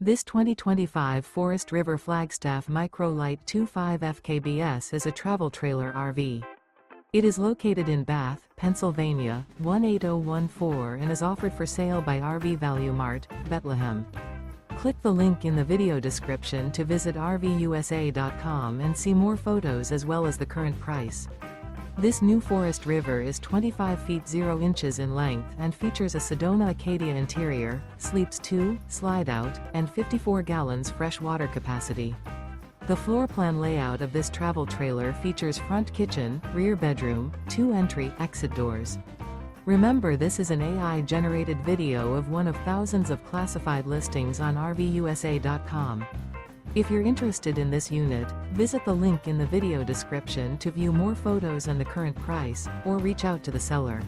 This 2025 Forest River Flagstaff Micro Lite 25 FKBS is a travel trailer RV. It is located in Bath, Pennsylvania, 18014 and is offered for sale by RV Value Mart, Behtlehem. Click the link in the video description to visit RVUSA.com and see more photos as well as the current price. This new Forest River is 25 feet 0 inches in length and features a Sedona-Acadia interior, sleeps 2, Slideout, and 54 gallons fresh water capacity. The floor plan layout of this travel trailer features front kitchen, rear bedroom, 2 entry/exit doors. Remember, this is an AI-generated video of one of thousands of classified listings on RVUSA.com. If you're interested in this unit, visit the link in the video description to view more photos and the current price, or reach out to the seller.